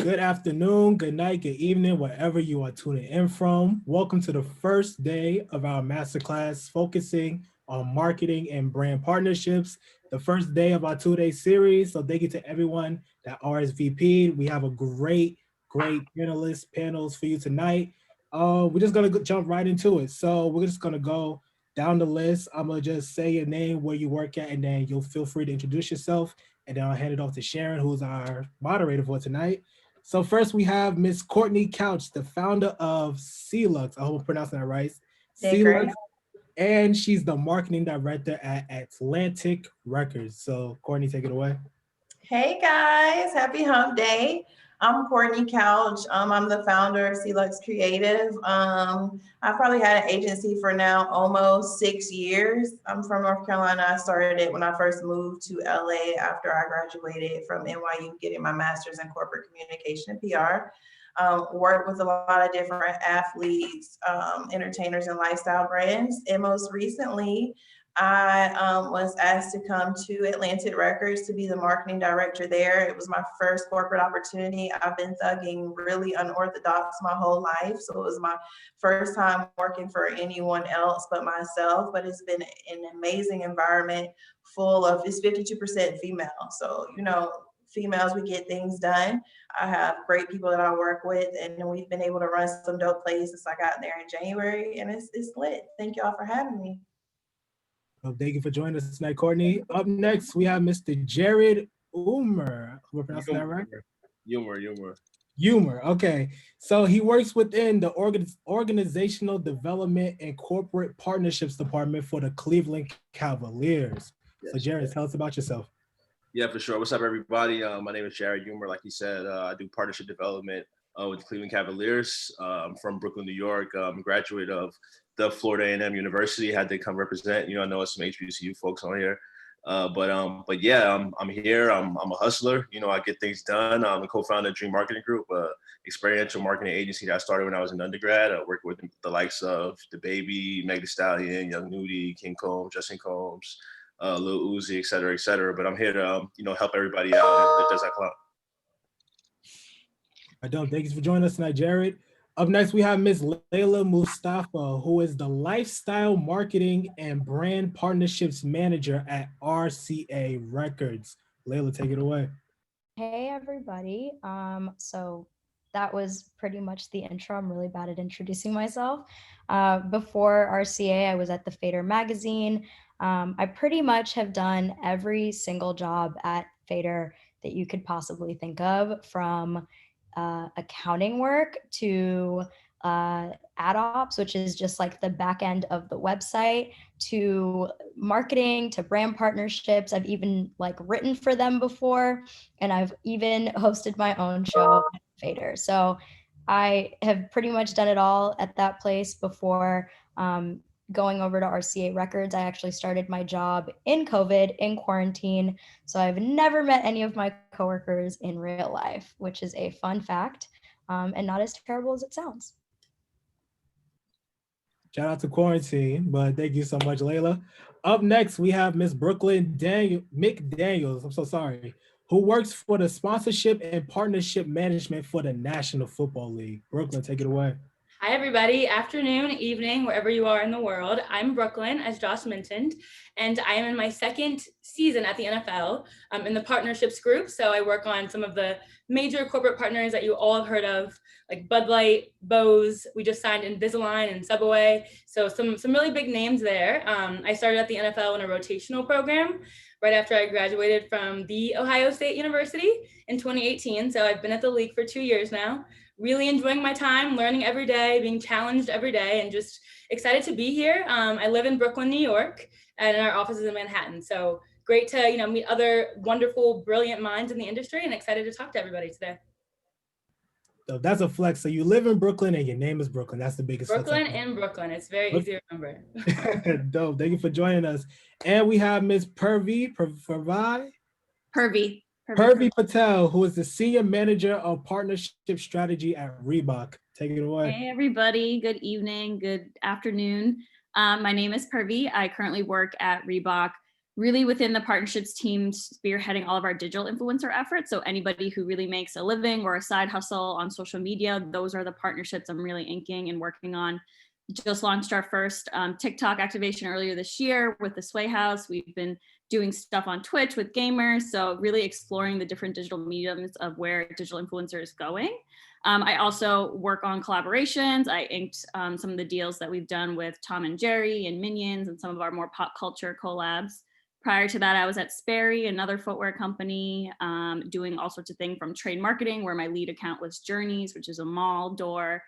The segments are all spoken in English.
Good afternoon, good night, good evening, wherever you are tuning in from. Welcome to the first day of our masterclass focusing on marketing and brand partnerships. The first day of our 2-day series. So thank you to everyone that RSVP'd. We have a great panels for you tonight. We're just gonna jump right into it. So we're just gonna go down the list. I'm gonna just say your name, where you work at, and then you'll feel free to introduce yourself. And then I'll hand it off to Sharon, who's our moderator for tonight. So first we have Miss Courtney Couch, the founder of CLux. I hope I'm pronouncing that right. CLux, and she's the marketing director at Atlantic Records. So Courtney, take it away. Hey guys, happy hump day. I'm Courtney Couch. I'm the founder of CLux Creative. I've probably had an agency for now almost 6 years. I'm from North Carolina. I started it when I first moved to LA after I graduated from NYU, getting my master's in corporate communication and PR. Worked with a lot of different athletes, entertainers, and lifestyle brands. And most recently, I was asked to come to Atlantic Records to be the marketing director there. It was my first corporate opportunity. I've been thugging really unorthodox my whole life. So it was my first time working for anyone else but myself, but it's been an amazing environment full of, it's 52% female. So, you know, females, we get things done. I have great people that I work with, and we've been able to run some dope plays since I got there in January, and it's lit. Thank y'all for having me. Well, thank you for joining us tonight, Courtney. Up next, we have Mr. Jared EUMMER. We're pronouncing that right? EUMMER, okay. So he works within the Organizational Development and Corporate Partnerships Department for the Cleveland Cavaliers. Yes. So Jared, tell us about yourself. Yeah, for sure. What's up, everybody? My name is Jared EUMMER. Like you said, I do partnership development with the Cleveland Cavaliers. I'm from Brooklyn, New York. I'm a graduate of the Florida A&M University. Had to come represent. You know, I know some HBCU folks on here. But yeah, I'm here. I'm a hustler. You know, I get things done. I'm a co-founder of Dream Marketing Group, experiential marketing agency that I started when I was an undergrad. I worked with the likes of DaBaby, Meg Thee Stallion, Young Nudy, King Combs, Justin Combs, Lil Uzi, et cetera, et cetera. But I'm here to, you know, help everybody out that does that clout. Thank you for joining us tonight, Jared. Up next, we have Ms. LAYLA Mustafa, who is the Lifestyle Marketing and Brand Partnerships Manager at RCA Records. LAYLA, take it away. Hey, everybody. So that was pretty much the intro. I'm really bad at introducing myself. Before RCA, I was at the Fader magazine. I pretty much have done every single job at Fader that you could possibly think of, from accounting work to ad ops, which is just like the back end of the website, to marketing, to brand partnerships. I've even like written for them before, and I've even hosted my own show at Fader. So I have pretty much done it all at that place before going over to RCA Records. I actually started my job in COVID, in quarantine. So I've never met any of my coworkers in real life, which is a fun fact, and not as terrible as it sounds. Shout out to quarantine, but thank you so much, LAYLA. Up next, we have Miss Brooklyn McDaniels, I'm so sorry, who works for the sponsorship and partnership management for the National Football League. Brooklyn, take it away. Hi, everybody. Afternoon, evening, wherever you are in the world. I'm Brooklyn, as Josh mentioned, and I am in my second season at the NFL in the partnerships group. So I work on some of the major corporate partners that you all have heard of, like Bud Light, Bose. We just signed Invisalign and Subway. So some really big names there. I started at the NFL in a rotational program right after I graduated from the Ohio State University in 2018. So I've been at the league for 2 years now. Really enjoying my time, learning every day, being challenged every day, and just excited to be here. I live in Brooklyn, New York, and our office is in Manhattan. So great to, you know, meet other wonderful, brilliant minds in the industry, and excited to talk to everybody today. So that's a flex. So you live in Brooklyn and your name is Brooklyn. That's the biggest Brooklyn and Brooklyn. It's very easy to remember. Dope. Thank you for joining us. And we have Miss PURVI Patel, who is the Senior Manager of Partnership Strategy at Reebok. Take it away. Hey, everybody. Good evening. Good afternoon. My name is PURVI. I currently work at Reebok. really within the partnerships team spearheading all of our digital influencer efforts. So anybody who really makes a living or a side hustle on social media, those are the partnerships I'm really inking and working on. Just launched our first TikTok activation earlier this year with the Sway House. We've been doing stuff on Twitch with gamers. So really exploring the different digital mediums of where digital influencer is going. I also work on collaborations. I inked some of the deals that we've done with Tom and Jerry and Minions and some of our more pop culture collabs. Prior to that, I was at Sperry, another footwear company, doing all sorts of things from trade marketing, where my lead account was Journeys, which is a mall door,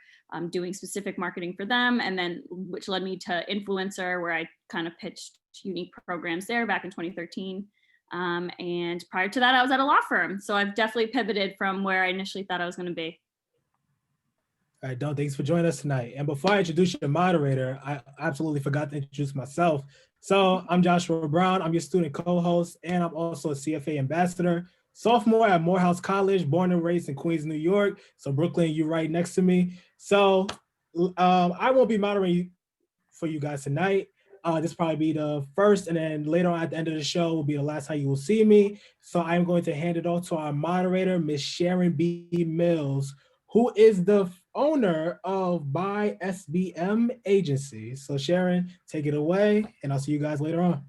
doing specific marketing for them. And then which led me to Influencer, where I kind of pitched unique programs there back in 2013. And prior to that, I was at a law firm. So I've definitely pivoted from where I initially thought I was going to be. All right, Don, thanks for joining us tonight. And before I introduce your moderator, I absolutely forgot to introduce myself. So I'm Joshua Brown. I'm your student co-host, and I'm also a CFA ambassador. Sophomore at Morehouse College, born and raised in Queens, New York. So Brooklyn, you're right next to me. So I won't be moderating for you guys tonight. This will probably be the first, and then later on at the end of the show will be the last time you will see me. So I'm going to hand it off to our moderator, Miss Sharon B Mills, who is the owner of Buy SBM Agency. So Sharon, take it away, and I'll see you guys later on.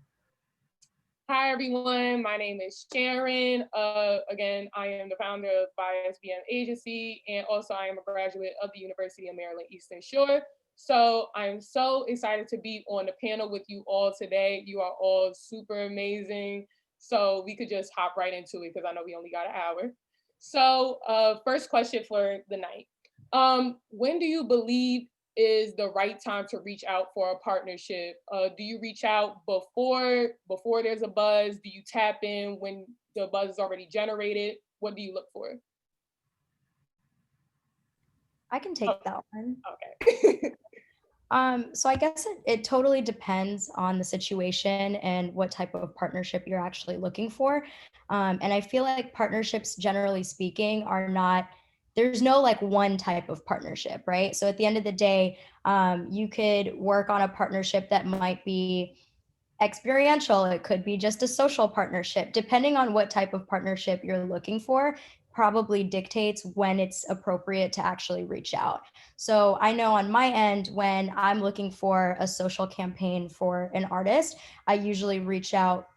Hi, everyone. My name is Sharon. Again, I am the founder of Buy SBM Agency, and also I am a graduate of the University of Maryland Eastern Shore. So I'm so excited to be on the panel with you all today. You are all super amazing. So we could just hop right into it because I know we only got an hour. So first question for the night. When do you believe is the right time to reach out for a partnership? Do you reach out before there's a buzz? Do you tap in when the buzz is already generated? What do you look for? I can take that one. Okay. So I guess it totally depends on the situation and what type of partnership you're actually looking for. And I feel like partnerships, generally speaking, are not, there's no like one type of partnership, right? So at the end of the day, you could work on a partnership that might be experiential. It could be just a social partnership, depending on what type of partnership you're looking for, probably dictates when it's appropriate to actually reach out. So I know on my end, when I'm looking for a social campaign for an artist, I usually reach out.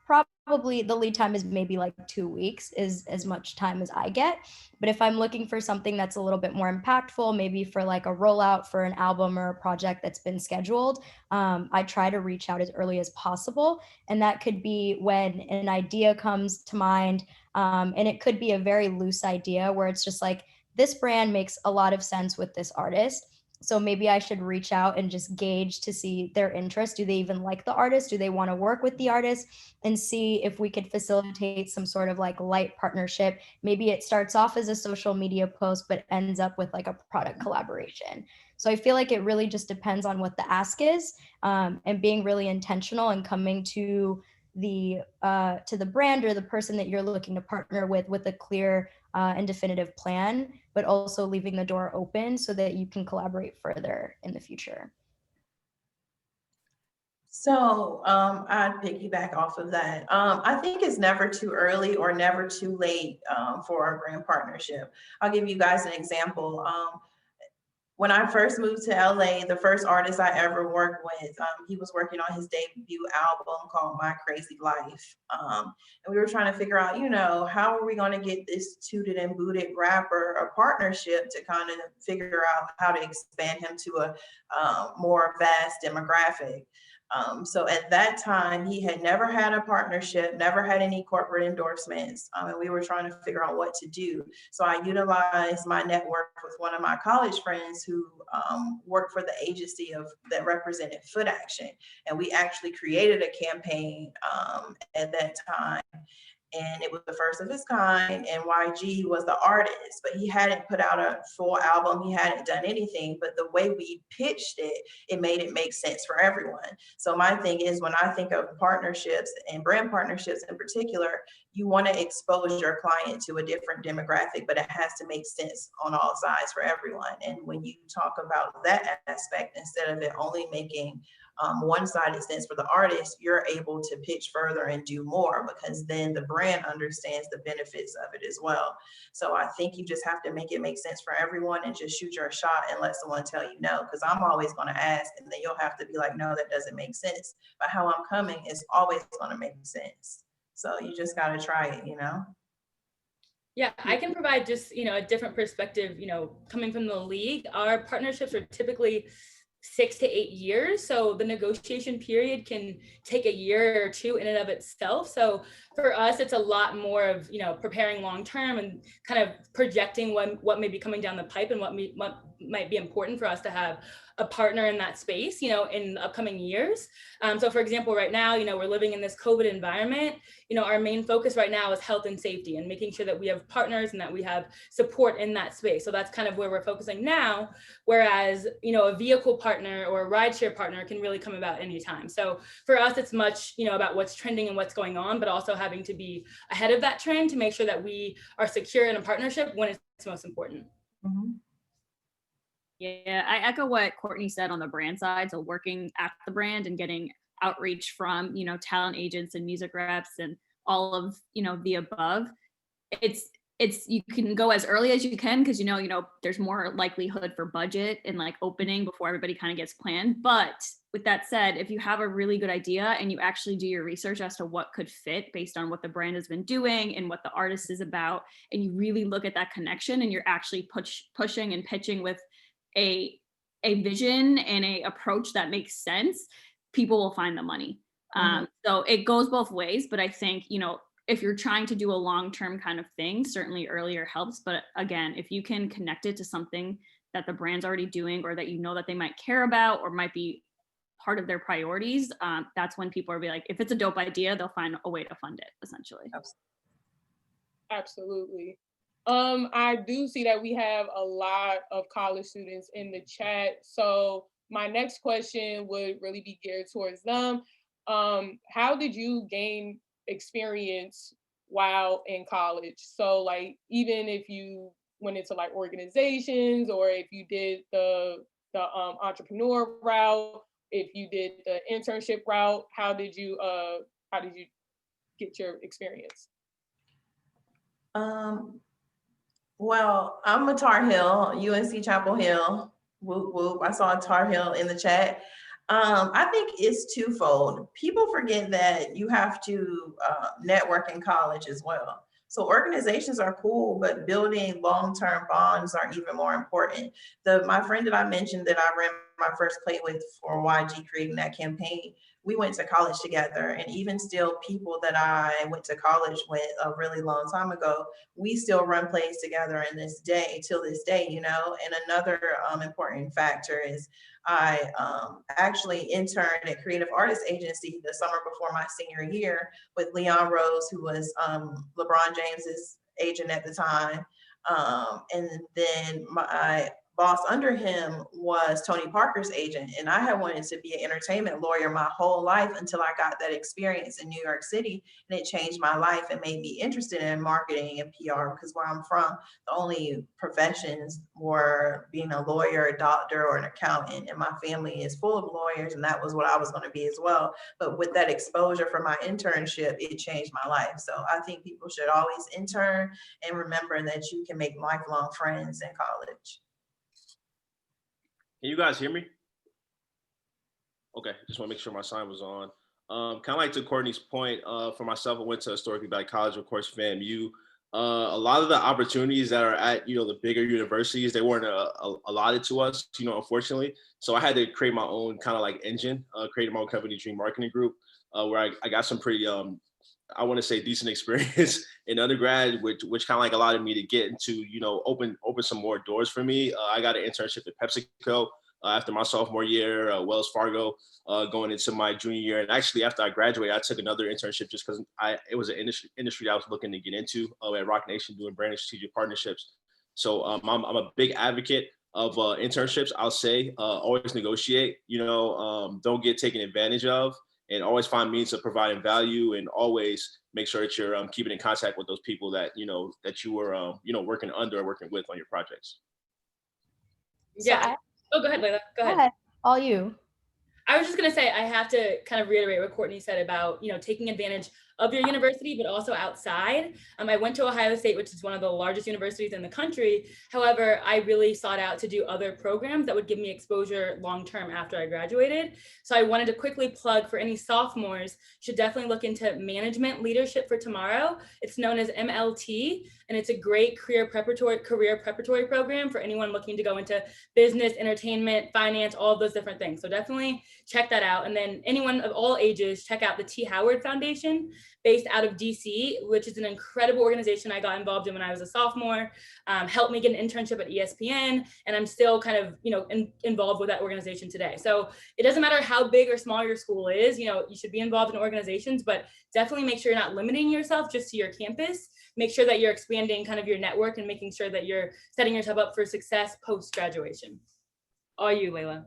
Probably the lead time is maybe like 2 weeks, is as much time as I get. But if I'm looking for something that's a little bit more impactful, maybe for like a rollout for an album or a project that's been scheduled, I try to reach out as early as possible. And that could be when an idea comes to mind. And it could be a very loose idea where it's just like, this brand makes a lot of sense with this artist. So maybe I should reach out and just gauge to see their interest. Do they even like the artist? Do they want to work with the artist? And see if we could facilitate some sort of like light partnership. Maybe it starts off as a social media post, but ends up with like a product collaboration. So I feel like it really just depends on what the ask is, and being really intentional and coming to the brand or the person that you're looking to partner with a clear and definitive plan, but also leaving the door open so that you can collaborate further in the future. So I'd piggyback off of that. I think it's never too early or never too late for a brand partnership. I'll give you guys an example. When I first moved to LA, the first artist I ever worked with, he was working on his debut album called My Crazy Life. And we were trying to figure out, how are we going to get this tooted and booted rapper a partnership to kind of figure out how to expand him to a more vast demographic. So at that time, he had never had a partnership, never had any corporate endorsements, and we were trying to figure out what to do. So I utilized my network with one of my college friends who worked for the agency that represented Foot Action, and we actually created a campaign at that time. And it was the first of its kind, and YG was the artist, but he hadn't put out a full album. He hadn't done anything, but the way we pitched it, it made it make sense for everyone. So my thing is, when I think of partnerships and brand partnerships in particular, you want to expose your client to a different demographic, but it has to make sense on all sides for everyone. And when you talk about that aspect, instead of it only making one-sided sense for the artist, you're able to pitch further and do more, because then the brand understands the benefits of it as well. So I think you just have to make it make sense for everyone and just shoot your shot and let someone tell you no, because I'm always going to ask, and then you'll have to be like, no, that doesn't make sense. But how I'm coming is always going to make sense. So you just got to try it, you know? Yeah, I can provide just, a different perspective, coming from the league. Our partnerships are typically 6 to 8 years. So the negotiation period can take a year or two in and of itself. So for us, it's a lot more of, preparing long-term and kind of projecting what may be coming down the pipe and what might be important for us to have a partner in that space, in the upcoming years. So for example, right now, we're living in this COVID environment. Our main focus right now is health and safety and making sure that we have partners and that we have support in that space. So that's kind of where we're focusing now. Whereas, a vehicle partner or a rideshare partner can really come about anytime. So for us, it's much, about what's trending and what's going on, but also having to be ahead of that trend to make sure that we are secure in a partnership when it's most important. Mm-hmm. Yeah, I echo what Courtney said on the brand side. So working at the brand and getting outreach from, talent agents and music reps and all of, the above. It's you can go as early as you can, because there's more likelihood for budget and like opening before everybody kind of gets planned. But with that said, if you have a really good idea and you actually do your research as to what could fit based on what the brand has been doing and what the artist is about, and you really look at that connection and you're actually pushing and pitching with a vision and a approach that makes sense, people will find the money. So it goes both ways, but I think, if you're trying to do a long-term kind of thing, certainly earlier helps. But again, if you can connect it to something that the brand's already doing or that that they might care about or might be part of their priorities, that's when people are like, if it's a dope idea, they'll find a way to fund it, essentially. Absolutely. I do see that we have a lot of college students in the chat. So my next question would really be geared towards them. How did you gain experience while in college? So like, even if you went into like organizations, or if you did the entrepreneur route, if you did the internship route, how did you get your experience? Well, I'm a Tar Heel, UNC Chapel Hill. Whoop, whoop. I saw a Tar Heel in the chat. I think it's twofold. People forget that you have to network in college as well. So organizations are cool, but building long-term bonds are even more important. My friend that I mentioned that I ran my first play with for YG creating that campaign, we went to college together, and even still people that I went to college with a really long time ago, we still run plays together till this day, And another important factor is I actually interned at Creative Artists Agency the summer before my senior year with Leon Rose, who was LeBron James's agent at the time. And then my boss under him was Tony Parker's agent. And I had wanted to be an entertainment lawyer my whole life until I got that experience in New York City. And it changed my life and made me interested in marketing and PR, because where I'm from, the only professions were being a lawyer, a doctor, or an accountant. And my family is full of lawyers, and that was what I was going to be as well. But with that exposure from my internship, it changed my life. So I think people should always intern and remember that you can make lifelong friends in college. Can you guys hear me? Okay, just want to make sure my sign was on. Kind of like to Courtney's point, for myself, I went to historically black college, of course, FAMU. A lot of the opportunities that are at, the bigger universities, they weren't allotted to us, unfortunately. So I had to create my own kind of like engine, created my own company, Dream Marketing Group, where I got some pretty, I want to say, decent experience in undergrad, which kind of like allowed me to get into, open some more doors for me. I got an internship at PepsiCo after my sophomore year, Wells Fargo going into my junior year. And actually, after I graduated, I took another internship just because it was an industry I was looking to get into at Rock Nation, doing brand and strategic partnerships. So I'm a big advocate of internships. I'll say always negotiate, don't get taken advantage of. and always find means of providing value, and always make sure that you're keeping in contact with those people that, that you were, working under or working with on your projects. Yeah. Oh, go ahead, Layla. Go ahead. All you. I was just going to say, I have to kind of reiterate what Courtney said about, taking advantage of your university, but also outside. I went to Ohio State, which is one of the largest universities in the country. However, I really sought out to do other programs that would give me exposure long-term after I graduated. So I wanted to quickly plug for any sophomores, should definitely look into Management Leadership for Tomorrow. It's known as MLT, and it's a great career preparatory program for anyone looking to go into business, entertainment, finance, all of those different things. So definitely check that out. And then anyone of all ages, check out the T. Howard Foundation, based out of DC, which is an incredible organization I got involved in when I was a sophomore, helped me get an internship at ESPN, and I'm still kind of, involved with that organization today. So it doesn't matter how big or small your school is, you should be involved in organizations, but definitely make sure you're not limiting yourself just to your campus. Make sure that you're expanding kind of your network and making sure that you're setting yourself up for success post-graduation. All you, Layla.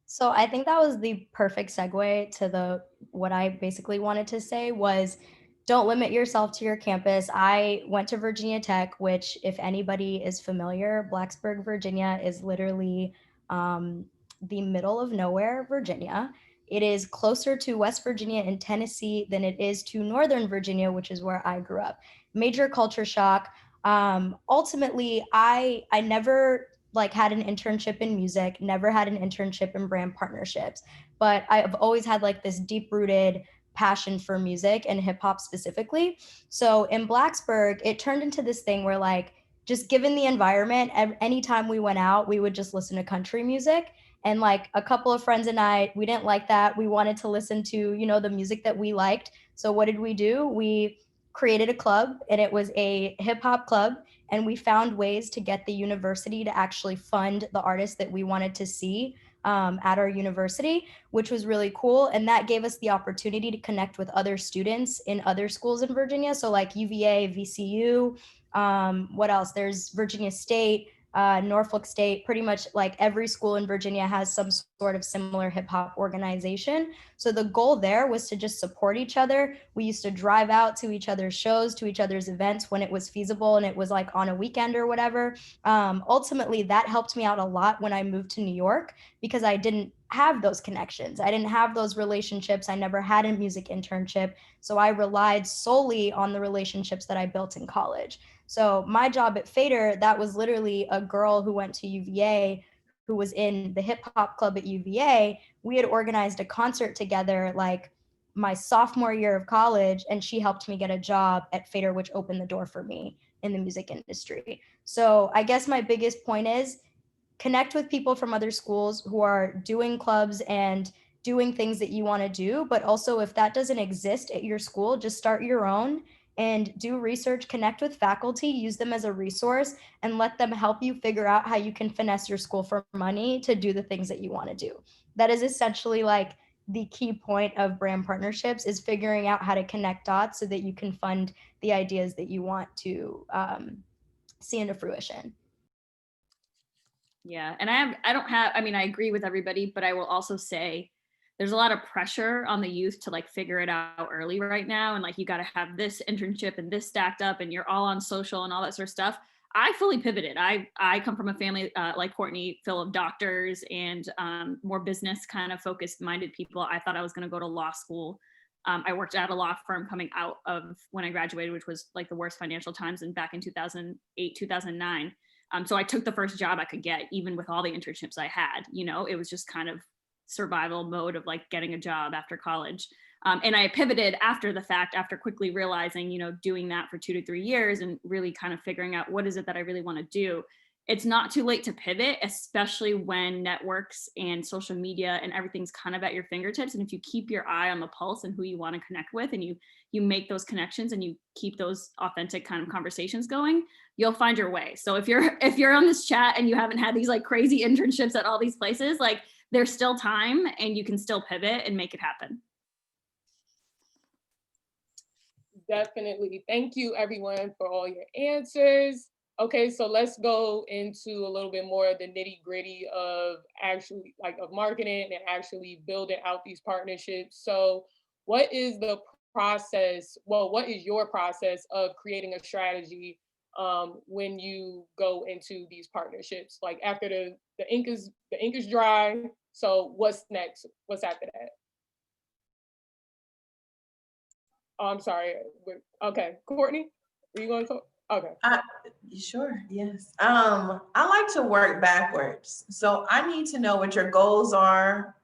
So I think that was the perfect segue to what I basically wanted to say was, don't limit yourself to your campus. I went to Virginia Tech, which, if anybody is familiar, Blacksburg, Virginia is literally the middle of nowhere, Virginia. It is closer to West Virginia and Tennessee than it is to Northern Virginia, which is where I grew up. Major culture shock. Ultimately, I never had an internship in music, never had an internship in brand partnerships, but I've always had this deep rooted passion for music and hip hop specifically. So in Blacksburg, it turned into this thing where just given the environment, anytime we went out, we would just listen to country music. And a couple of friends and I, we didn't like that. We wanted to listen to, the music that we liked. So what did we do? We created a club, and it was a hip hop club. And we found ways to get the university to actually fund the artists that we wanted to see at our university, which was really cool. And that gave us the opportunity to connect with other students in other schools in Virginia. So UVA, VCU, what else? There's Virginia State, Norfolk State, pretty much every school in Virginia has some sort of similar hip hop organization. So the goal there was to just support each other. We used to drive out to each other's shows, to each other's events when it was feasible and it was on a weekend or whatever. Ultimately, that helped me out a lot when I moved to New York, because I didn't have those connections. I didn't have those relationships. I never had a music internship. So I relied solely on the relationships that I built in college. So my job at Fader, that was literally a girl who went to UVA, who was in the hip hop club at UVA. We had organized a concert together my sophomore year of college, and she helped me get a job at Fader, which opened the door for me in the music industry. So I guess my biggest point is, connect with people from other schools who are doing clubs and doing things that you want to do. But also, if that doesn't exist at your school, just start your own and do research, connect with faculty, use them as a resource, and let them help you figure out how you can finesse your school for money to do the things that you want to do. That is essentially the key point of brand partnerships, is figuring out how to connect dots so that you can fund the ideas that you want to see into fruition. Yeah, and I agree with everybody, but I will also say there's a lot of pressure on the youth to figure it out early right now. And you got to have this internship and this stacked up and you're all on social and all that sort of stuff. I fully pivoted. I come from a family like Courtney, full of doctors and more business kind of focused minded people. I thought I was going to go to law school. I worked at a law firm coming out of when I graduated, which was the worst financial times, and back in 2008, 2009. So I took the first job I could get, even with all the internships I had. It was just kind of survival mode of getting a job after college. And I pivoted after the fact, after quickly realizing, doing that for 2 to 3 years and really kind of figuring out what is it that I really want to do. It's not too late to pivot, especially when networks and social media and everything's kind of at your fingertips. And if you keep your eye on the pulse and who you want to connect with, and you make those connections and you keep those authentic kind of conversations going, you'll find your way. So if you're on this chat and you haven't had these crazy internships at all these places, there's still time and you can still pivot and make it happen. Definitely. Thank you everyone for all your answers. Okay, so let's go into a little bit more of the nitty gritty of actually of marketing and actually building out these partnerships. So what is the process? Well, what is your process of creating a strategy when you go into these partnerships? Like after the ink is dry. So what's next? What's after that? Oh, I'm sorry. Okay, Courtney, are you going to talk? Okay. Sure, yes. I like to work backwards. So I need to know what your goals are,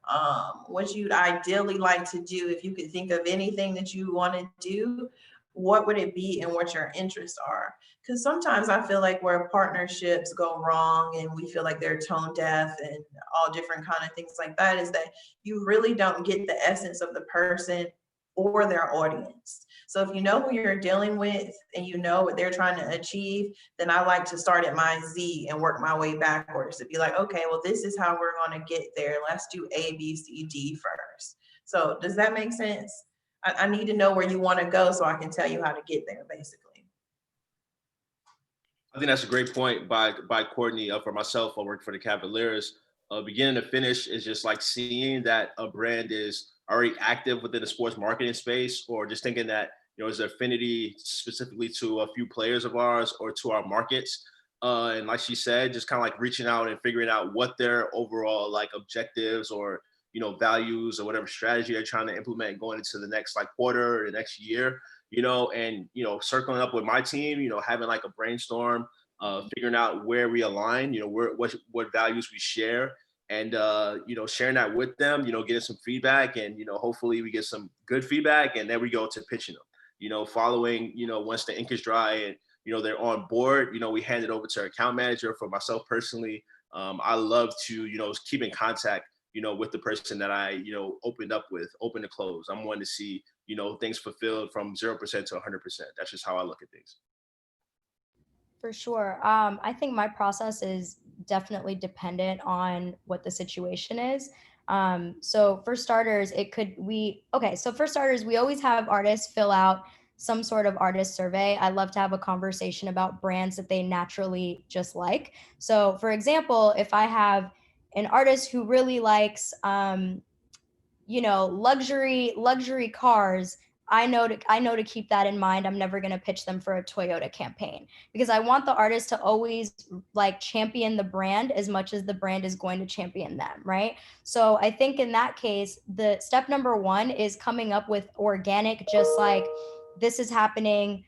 what you'd ideally like to do. If you could think of anything that you want to do, what would it be and what your interests are? Because sometimes I feel like where partnerships go wrong and we feel like they're tone deaf and all different kind of things like that is that you really don't get the essence of the person or their audience. So if you know who you're dealing with and you know what they're trying to achieve, then I like to start at my Z and work my way backwards to be like, okay, well, this is how we're going to get there. Let's do A, B, C, D first. So does that make sense? I need to know where you want to go so I can tell you how to get there, basically. I think that's a great point by Courtney. For myself, I work for the Cavaliers. Beginning to finish is just like seeing that a brand is already active within the sports marketing space, or just thinking that, you know, is there affinity specifically to a few players of ours or to our markets. And like she said, just kind of like reaching out and figuring out what their overall like objectives or, you know, values or whatever strategy they're trying to implement going into the next like quarter or the next year, you know, and, you know, circling up with my team, you know, having like a brainstorm, figuring out where we align, you know, what values we share, and you know, sharing that with them, you know, getting some feedback, and, you know, hopefully we get some good feedback, and then we go to pitching them, you know, following, you know, once the ink is dry and, you know, they're on board, you know, we hand it over to our account manager. For myself personally, I love to, you know, keep in contact, you know, with the person that I, you know, open to close. I'm wanting to see, you know, things fulfilled from 0% to 100%. That's just how I look at things. For sure. I think my process is definitely dependent on what the situation is. So for starters, we always have artists fill out some sort of artist survey. I love to have a conversation about brands that they naturally just like. So for example, if I have an artist who really likes, luxury cars, I know to keep that in mind. I'm never going to pitch them for a Toyota campaign, because I want the artist to always like champion the brand as much as the brand is going to champion them, right? So I think in that case, the step number one is coming up with organic, just like this is happening.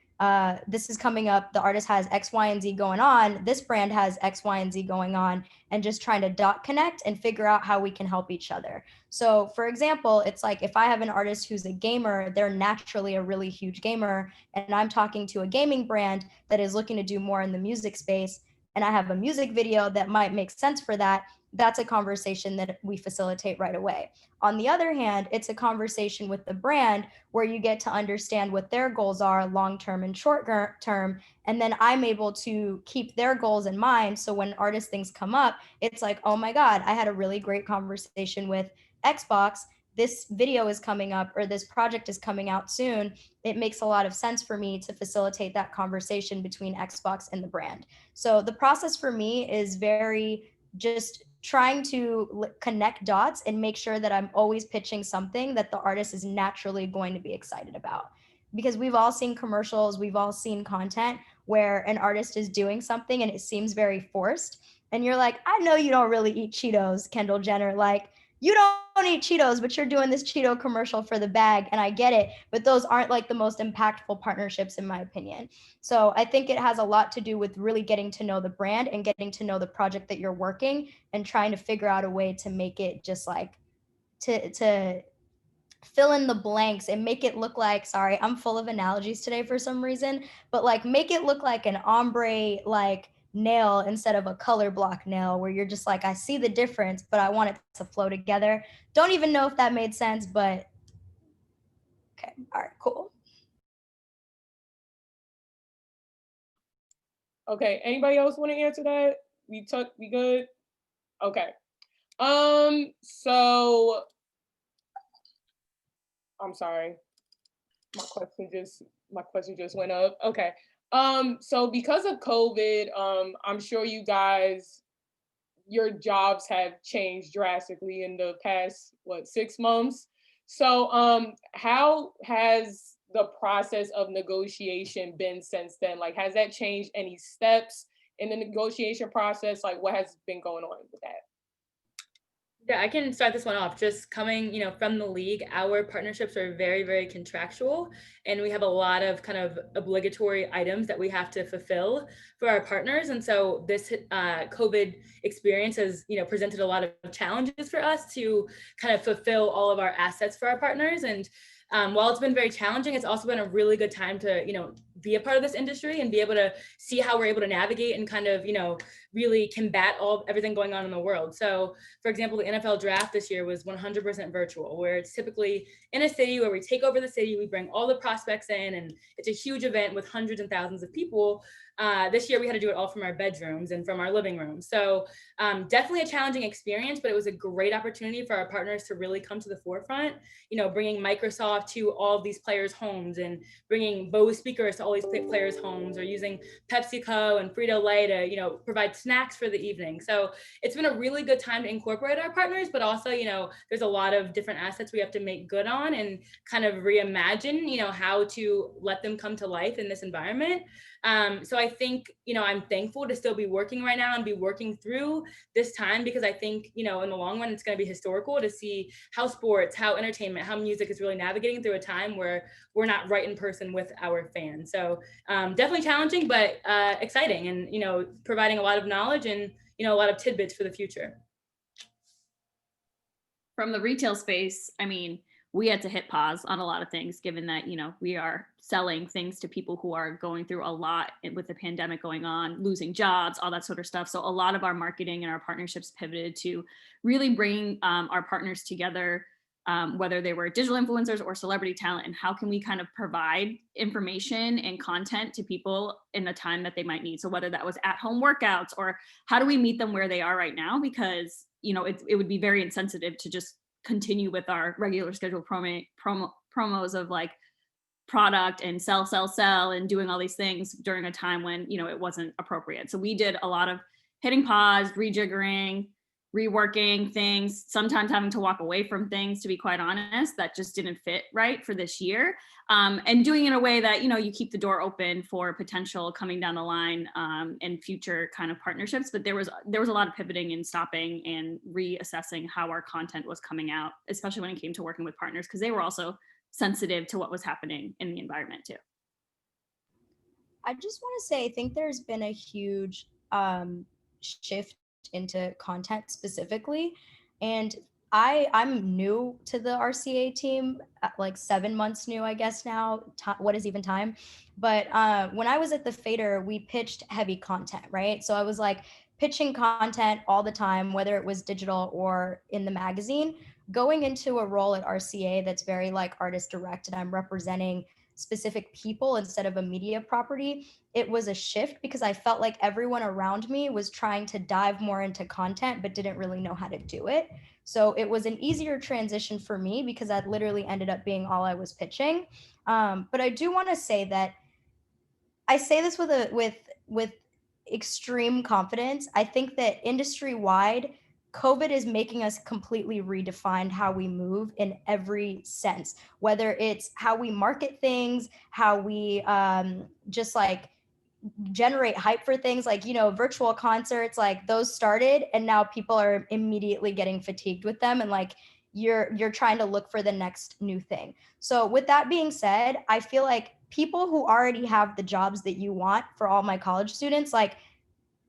This is coming up. The artist has X, Y, and Z going on. This brand has X, Y, and Z going on, and just trying to dot connect and figure out how we can help each other. So for example, it's like if I have an artist who's a gamer, they're naturally a really huge gamer, and I'm talking to a gaming brand that is looking to do more in the music space, and I have a music video that might make sense for that, that's a conversation that we facilitate right away. On the other hand, it's a conversation with the brand where you get to understand what their goals are long-term and short-term, and then I'm able to keep their goals in mind. So when artist things come up, it's like, oh my God, I had a really great conversation with Xbox. This video is coming up, or this project is coming out soon. It makes a lot of sense for me to facilitate that conversation between Xbox and the brand. So the process for me is very just trying to connect dots and make sure that I'm always pitching something that the artist is naturally going to be excited about. Because we've all seen commercials, we've all seen content where an artist is doing something and it seems very forced. And you're like, I know you don't really eat Cheetos, Kendall Jenner. Like, you don't eat Cheetos, but you're doing this Cheeto commercial for the bag, and I get it, but those aren't like the most impactful partnerships in my opinion. So I think it has a lot to do with really getting to know the brand and getting to know the project that you're working, and trying to figure out a way to make it just like to fill in the blanks and make it look like, sorry, I'm full of analogies today for some reason, but like make it look like an ombre like nail instead of a color block nail, where you're just like, I see the difference, but I want it to flow together. Don't even know if that made sense, but okay. All right, cool. Okay, anybody else want to answer that? We good? Okay. So I'm sorry. My question just went up. Okay. So because of COVID, I'm sure you guys, your jobs have changed drastically in the past, 6 months? So how has the process of negotiation been since then? Like, has that changed any steps in the negotiation process? Like, what has been going on with that? Yeah, I can start this one off. Just coming, from the league, our partnerships are very, very contractual, and we have a lot of kind of obligatory items that we have to fulfill for our partners. And so this COVID experience has, presented a lot of challenges for us to kind of fulfill all of our assets for our partners. And while it's been very challenging, it's also been a really good time to, be a part of this industry and be able to see how we're able to navigate and kind of, really combat everything going on in the world. So for example, the NFL draft this year was 100% virtual, where it's typically in a city where we take over the city, we bring all the prospects in, and it's a huge event with hundreds and thousands of people. This year we had to do it all from our bedrooms and from our living rooms. So definitely a challenging experience, but it was a great opportunity for our partners to really come to the forefront, bringing Microsoft to all of these players' homes and bringing Bose speakers to all these players' homes, or using PepsiCo and Frito-Lay to, provide snacks for the evening. So it's been a really good time to incorporate our partners, but also, there's a lot of different assets we have to make good on and kind of reimagine, how to let them come to life in this environment. So I think, I'm thankful to still be working right now and be working through this time, because I think, in the long run, it's going to be historical to see how sports, how entertainment, how music is really navigating through a time where we're not right in person with our fans. So definitely challenging, but exciting, and, providing a lot of knowledge and, a lot of tidbits for the future. From the retail space, I mean, we had to hit pause on a lot of things, given that, we are selling things to people who are going through a lot with the pandemic going on, losing jobs, all that sort of stuff. So a lot of our marketing and our partnerships pivoted to really bring our partners together, whether they were digital influencers or celebrity talent, and how can we kind of provide information and content to people in the time that they might need. So whether that was at-home workouts, or how do we meet them where they are right now? Because, it would be very insensitive to just continue with our regular scheduled promos of like product and sell and doing all these things during a time when, it wasn't appropriate. So we did a lot of hitting pause, rejiggering, reworking things, sometimes having to walk away from things, to be quite honest, that just didn't fit right for this year. And doing it in a way that, you keep the door open for potential coming down the line and future kind of partnerships. But there was a lot of pivoting and stopping and reassessing how our content was coming out, especially when it came to working with partners, because they were also sensitive to what was happening in the environment too. I just want to say, I think there's been a huge shift into content specifically, and I'm new to the RCA team, like 7 months new, I guess now. What is even time? But when I was at the Fader, we pitched heavy content, right? So I was like pitching content all the time, whether it was digital or in the magazine. Going into a role at RCA that's very like artist directed, I'm representing specific people instead of a media property. It was a shift because I felt like everyone around me was trying to dive more into content but didn't really know how to do it. So it was an easier transition for me because that literally ended up being all I was pitching. But I do want to say that I say this with extreme confidence. I think that industry wide, COVID is making us completely redefine how we move in every sense, whether it's how we market things, how we just like generate hype for things like, virtual concerts, like those started and now people are immediately getting fatigued with them. And like, you're trying to look for the next new thing. So with that being said, I feel like people who already have the jobs that you want, for all my college students, like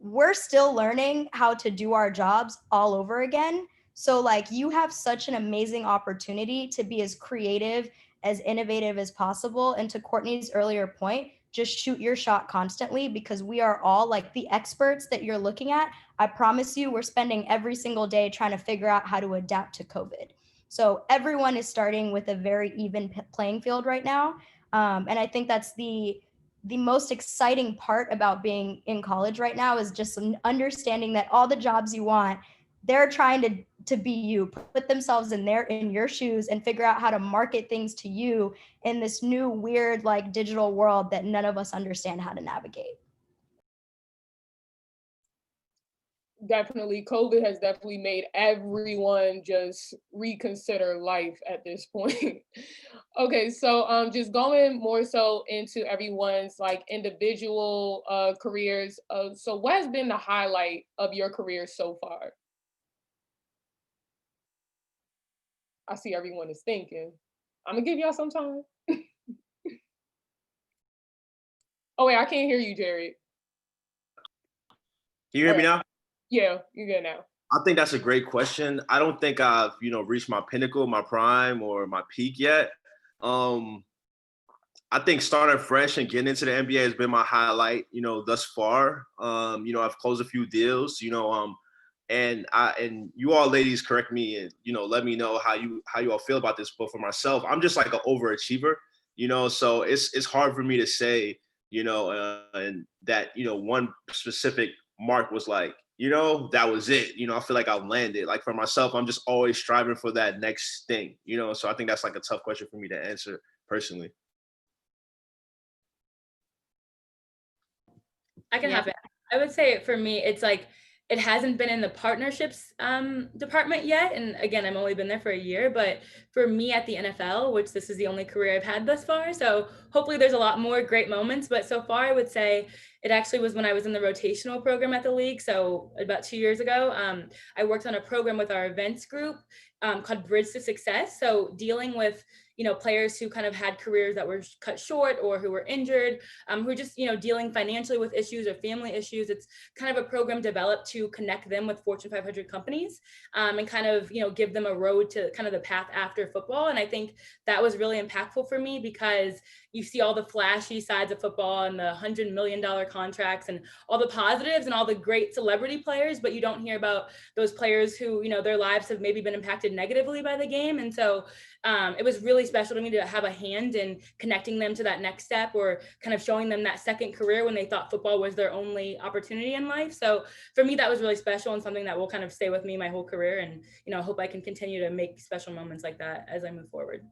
we're still learning how to do our jobs all over again. So like you have such an amazing opportunity to be as creative, as innovative as possible. And to Courtney's earlier point, just shoot your shot constantly, because we are all like the experts that you're looking at. I promise you, we're spending every single day trying to figure out how to adapt to COVID. So everyone is starting with a very even playing field right now. And I think that's the most exciting part about being in college right now, is just understanding that all the jobs you want, they're trying to be you, put themselves in your shoes and figure out how to market things to you in this new weird like digital world that none of us understand how to navigate. definitely, COVID has definitely made everyone just reconsider life at this point. Okay, so just going more so into everyone's like individual careers. So what has been the highlight of your career so far? I see everyone is thinking. I'm gonna give y'all some time. Oh wait, I can't hear you, Jared. Can you hear me now? Yeah, you're good now. I think that's a great question. I don't think I've, reached my pinnacle, my prime, or my peak yet. I think starting fresh and getting into the NBA has been my highlight, thus far. I've closed a few deals, and you all ladies correct me and, let me know how you all feel about this. But for myself, I'm just like an overachiever, so it's hard for me to say, and that, one specific mark was like, that was it. I feel like I've landed. Like for myself, I'm just always striving for that next thing, so I think that's like a tough question for me to answer personally. I can hop in. I would say for me, it's like, it hasn't been in the partnerships department yet. And again, I've only been there for a year, but for me at the NFL, which this is the only career I've had thus far. So hopefully there's a lot more great moments, but so far I would say it actually was when I was in the rotational program at the league. So about 2 years ago, I worked on a program with our events group called Bridge to Success. So dealing with, players who kind of had careers that were cut short or who were injured, who are just, dealing financially with issues or family issues. It's kind of a program developed to connect them with Fortune 500 companies and kind of, give them a road to kind of the path after football. And I think that was really impactful for me because you see all the flashy sides of football and the $100 million contracts and all the positives and all the great celebrity players, but you don't hear about those players who, their lives have maybe been impacted negatively by the game. And so it was really special to me to have a hand in connecting them to that next step or kind of showing them that second career when they thought football was their only opportunity in life. So for me, that was really special and something that will kind of stay with me my whole career. And, I hope I can continue to make special moments like that as I move forward.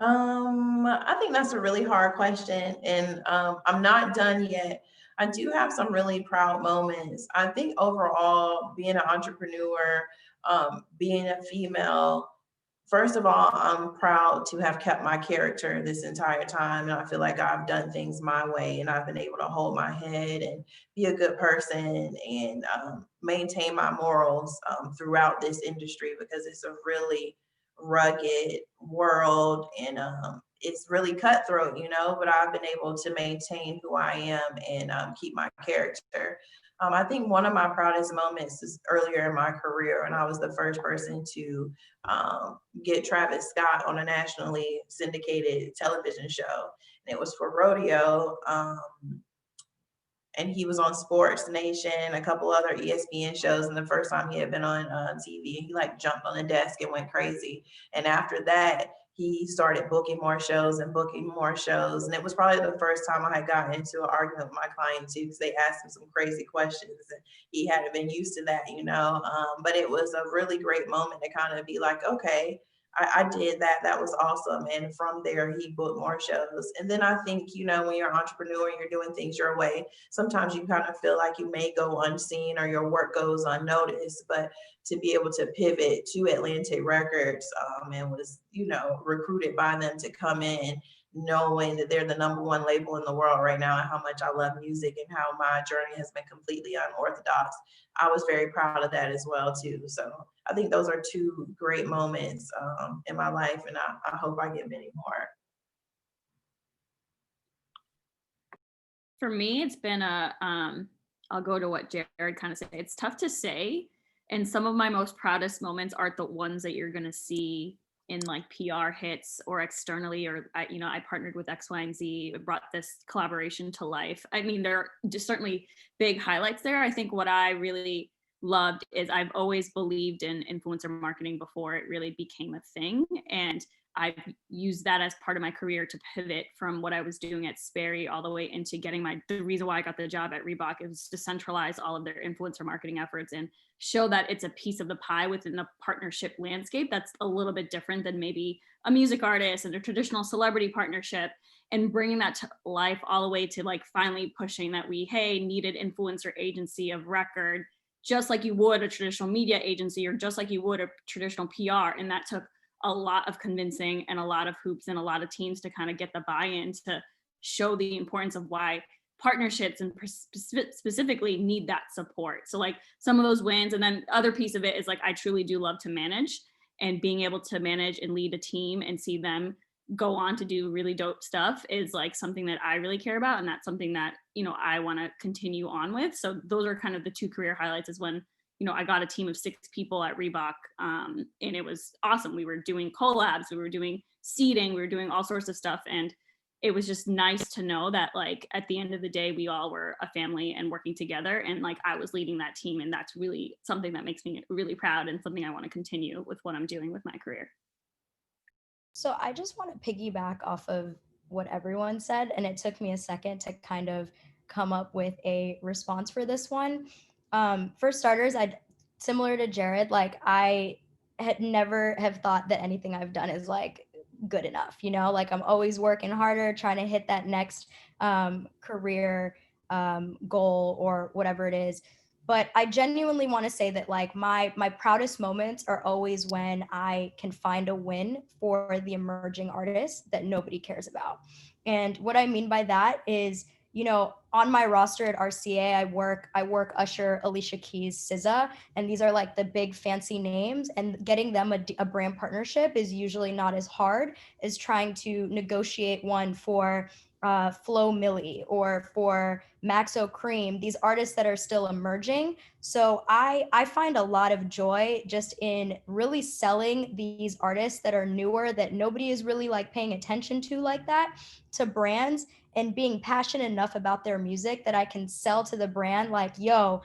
I think that's a really hard question, and I'm not done yet. I do have some really proud moments. I think overall, being an entrepreneur, being a female, first of all, I'm proud to have kept my character this entire time, and I feel like I've done things my way, and I've been able to hold my head and be a good person and maintain my morals throughout this industry because it's a really rugged world and it's really cutthroat, but I've been able to maintain who I am and keep my character. I think one of my proudest moments is earlier in my career, and I was the first person to get Travis Scott on a nationally syndicated television show. And it was for rodeo. And he was on Sports Nation, a couple other ESPN shows. And the first time he had been on TV, he like jumped on the desk and went crazy. And after that, he started booking more shows and booking more shows. And it was probably the first time I had gotten into an argument with my client too, because they asked him some crazy questions and he hadn't been used to that, but it was a really great moment to kind of be like, okay, I did that. That was awesome. And from there, he booked more shows. And then I think, when you're an entrepreneur and you're doing things your way, sometimes you kind of feel like you may go unseen or your work goes unnoticed. But to be able to pivot to Atlantic Records and was, recruited by them to come in, knowing that they're the #1 label in the world right now and how much I love music and how my journey has been completely unorthodox. I was very proud of that as well too. So I think those are two great moments in my life, and I hope I get many more. For me, it's been I'll go to what Jared kind of said. It's tough to say. And some of my most proudest moments aren't the ones that you're going to see in like PR hits or externally, or, I partnered with X, Y, and Z, brought this collaboration to life. I mean, there are just certainly big highlights there. I think what I really loved is I've always believed in influencer marketing before it really became a thing. And I've used that as part of my career to pivot from what I was doing at Sperry all the way into getting the reason why I got the job at Reebok is to centralize all of their influencer marketing efforts and show that it's a piece of the pie within the partnership landscape that's a little bit different than maybe a music artist and a traditional celebrity partnership. and bringing that to life all the way to like finally pushing that we, hey, needed influencer agency of record, just like you would a traditional media agency or just like you would a traditional PR. And that took a lot of convincing and a lot of hoops and a lot of teams to kind of get the buy-in to show the importance of why partnerships and specifically need that support. So like some of those wins, and then other piece of it is like, I truly do love to manage, and being able to manage and lead a team and see them go on to do really dope stuff is like something that I really care about. And that's something that, you know, I want to continue on with. So those are kind of the two career highlights, is when, you know, I got a team of 6 people at Reebok, and it was awesome. We were doing collabs, we were doing seeding, we were doing all sorts of stuff. And it was just nice to know that like at the end of the day, we all were a family and working together, and like I was leading that team. And that's really something that makes me really proud and something I want to continue with what I'm doing with my career. So I just want to piggyback off of what everyone said, and it took me a second to kind of come up with a response for this one. For starters, similar to Jared, like I had never have thought that anything I've done is like good enough, you know, like I'm always working harder, trying to hit that next career goal or whatever it is. But I genuinely want to say that like my proudest moments are always when I can find a win for the emerging artists that nobody cares about. And what I mean by that is, you know, on my roster at RCA, I work Usher, Alicia Keys, SZA, and these are like the big fancy names, and getting them a brand partnership is usually not as hard as trying to negotiate one for Flo Milli or for Maxo Cream, these artists that are still emerging. So I find a lot of joy just in really selling these artists that are newer, that nobody is really like paying attention to like that, to brands, and being passionate enough about their music that I can sell to the brand like, yo,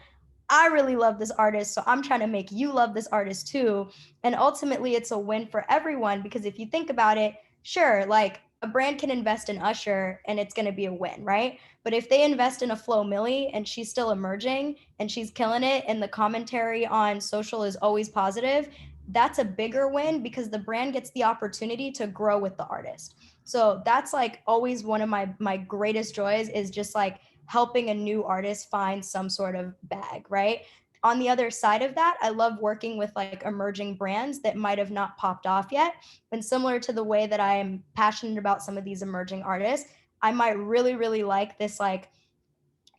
I really love this artist, so I'm trying to make you love this artist too. And ultimately it's a win for everyone, because if you think about it, sure, like a brand can invest in Usher and it's going to be a win, right? But if they invest in a Flo Milli and she's still emerging and she's killing it and the commentary on social is always positive, that's a bigger win, because the brand gets the opportunity to grow with the artist. So that's like always one of my greatest joys, is just like helping a new artist find some sort of bag, right? On the other side of that, I love working with like emerging brands that might have not popped off yet. And similar to the way that I am passionate about some of these emerging artists, I might really, really like this like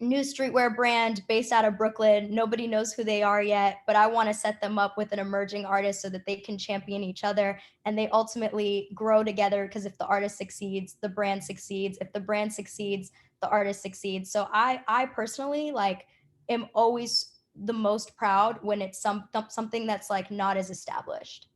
new streetwear brand based out of Brooklyn. Nobody knows who they are yet, but I want to set them up with an emerging artist so that they can champion each other and they ultimately grow together, because if the artist succeeds, the brand succeeds. If the brand succeeds, the artist succeeds. So I personally like am always the most proud when it's something that's like not as established.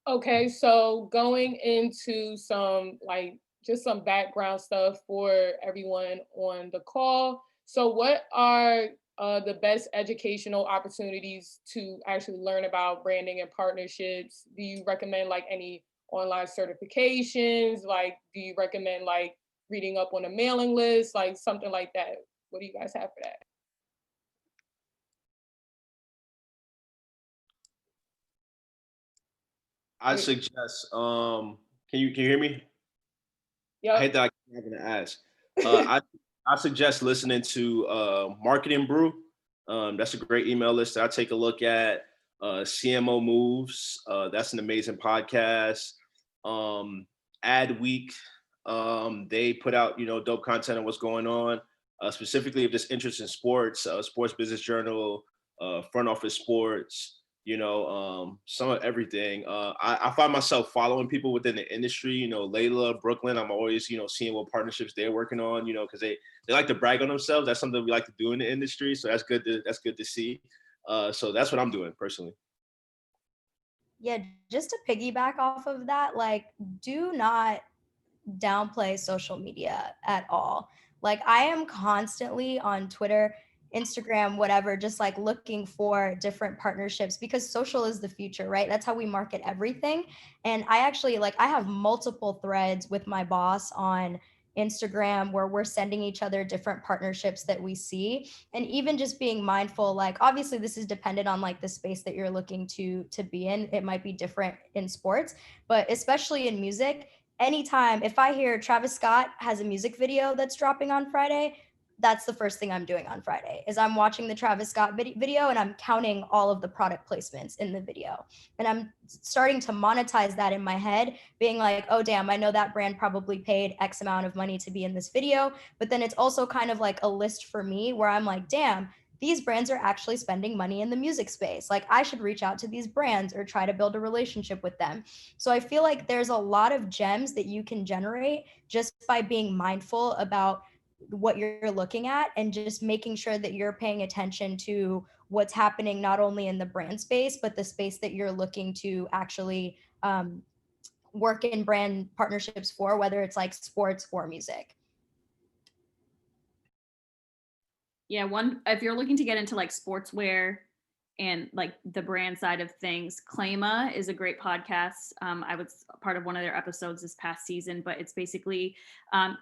Okay, so going into some like just some background stuff for everyone on the call. So what are the best educational opportunities to actually learn about branding and partnerships? Do you recommend like any online certifications? Like, do you recommend like reading up on a mailing list, like something like that? What do you guys have for that? I suggest, can you hear me? Yep. I hate that I'm not gonna ask. I suggest listening to Marketing Brew. That's a great email list that I take a look at. CMO Moves, that's an amazing podcast. Ad Week, they put out, you know, dope content on what's going on. Specifically, if there's interest in sports, Sports Business Journal, Front Office Sports, you know, some of everything. I find myself following people within the industry, you know, LAYLA, Brooklyn. I'm always, you know, seeing what partnerships they're working on, you know, because they like to brag on themselves. That's something we like to do in the industry. So that's good to see. So that's what I'm doing personally. Yeah, just to piggyback off of that, like, do not downplay social media at all. Like, I am constantly on Twitter, Instagram, whatever, just like looking for different partnerships, because social is the future, right? That's how we market everything. And I actually like, I have multiple threads with my boss on Instagram, where we're sending each other different partnerships that we see. And even just being mindful, like obviously this is dependent on like the space that you're looking to be in. It might be different in sports, but especially in music, anytime if I hear Travis Scott has a music video that's dropping on Friday, that's the first thing I'm doing on Friday is I'm watching the Travis Scott video and I'm counting all of the product placements in the video. And I'm starting to monetize that in my head, being like, oh, damn, I know that brand probably paid X amount of money to be in this video. But then it's also kind of like a list for me where I'm like, damn, these brands are actually spending money in the music space. Like I should reach out to these brands or try to build a relationship with them. So I feel like there's a lot of gems that you can generate just by being mindful about what you're looking at and just making sure that you're paying attention to what's happening not only in the brand space, but the space that you're looking to actually work in brand partnerships for, whether it's like sports or music. Yeah, if you're looking to get into like sportswear and like the brand side of things, Clayma is a great podcast. I was part of one of their episodes this past season, but it's basically